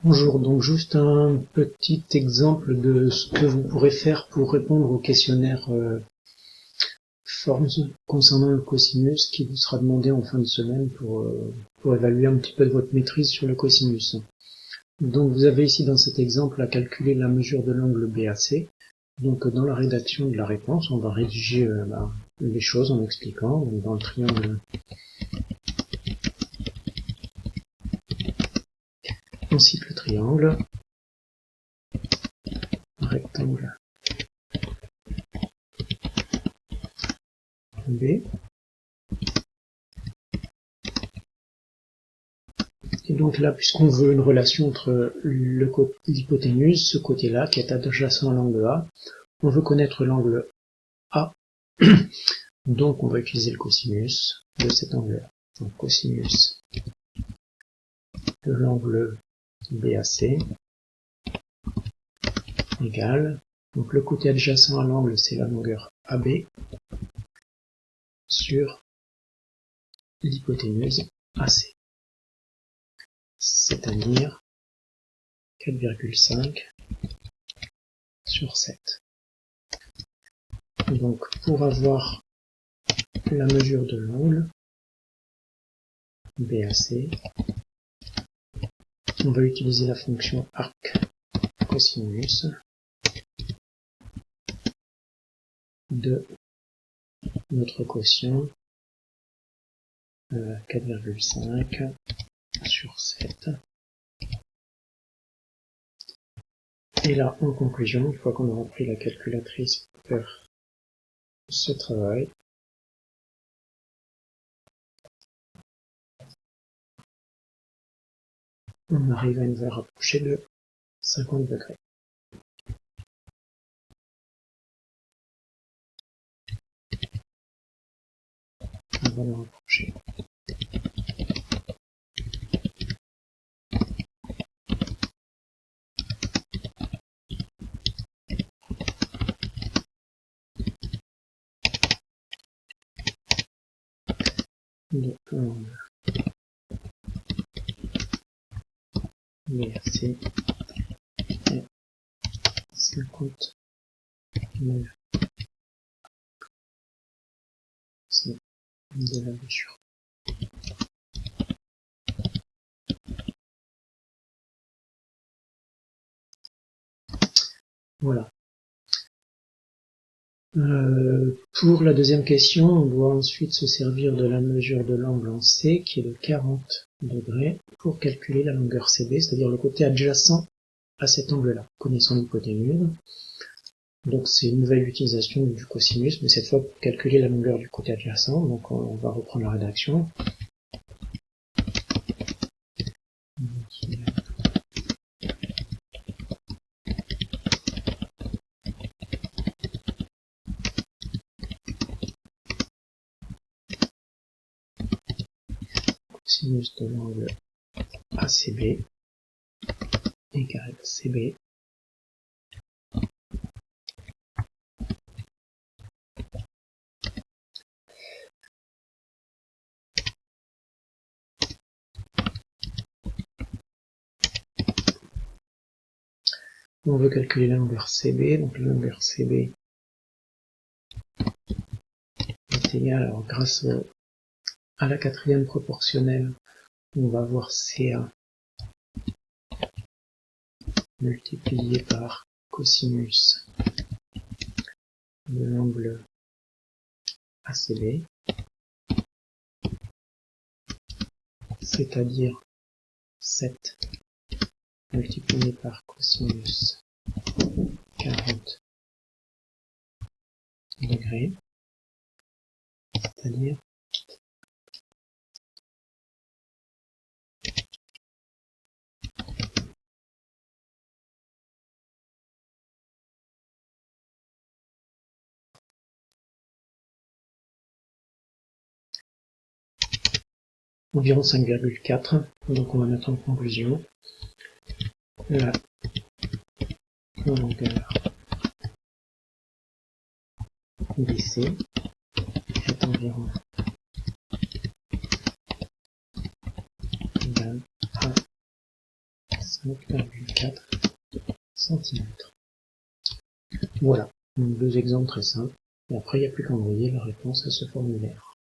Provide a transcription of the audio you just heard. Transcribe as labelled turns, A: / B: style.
A: Bonjour, donc juste un petit exemple de ce que vous pourrez faire pour répondre au questionnaire Forms concernant le cosinus qui vous sera demandé en fin de semaine pour évaluer un petit peu de votre maîtrise sur le cosinus. Donc vous avez ici dans cet exemple à calculer la mesure de l'angle BAC. Donc dans la rédaction de la réponse, on va rédiger les choses en expliquant. Donc, dans le triangle, on cite le triangle, rectangle B. Et donc là, puisqu'on veut une relation entre l'hypoténuse, ce côté-là, qui est adjacent à l'angle A, on veut connaître l'angle A, donc on va utiliser le cosinus de cet angle-là. Donc cosinus de l'angle BAC égale, donc le côté adjacent à l'angle, c'est la longueur AB, sur l'hypoténuse AC, c'est-à-dire 4,5 sur 7. Donc pour avoir la mesure de l'angle BAC, on va utiliser la fonction arc cosinus de notre quotient 4,5 sur 7. Et là, en conclusion, une fois qu'on aura pris la calculatrice pour faire ce travail, on arrive à une valeur rapprochée de 50 degrés. Une valeur rapprochée. De l'angle BAC est 59. C'est de la mesure. Voilà. Pour la deuxième question, on doit ensuite se servir de la mesure de l'angle en C, qui est de 40 degrés, pour calculer la longueur CB, c'est-à-dire le côté adjacent à cet angle-là, connaissant l'hypoténuse. Donc c'est une nouvelle utilisation du cosinus, mais cette fois pour calculer la longueur du côté adjacent. Donc on va reprendre la rédaction. Cosinus de l'angle ACB égale CB on veut calculer la longueur CB, donc la longueur CB est égale, alors grâce à la quatrième proportionnelle, on va avoir CA multiplié par cosinus de l'angle ACB, c'est-à-dire 7 multiplié par cosinus 40 degrés, c'est-à-dire environ 5,4. Donc on va mettre en conclusion la longueur BC est environ égale à 5,4 cm. Voilà, donc 2 exemples très simples. Et après, il n'y a plus qu'à envoyer la réponse à ce formulaire.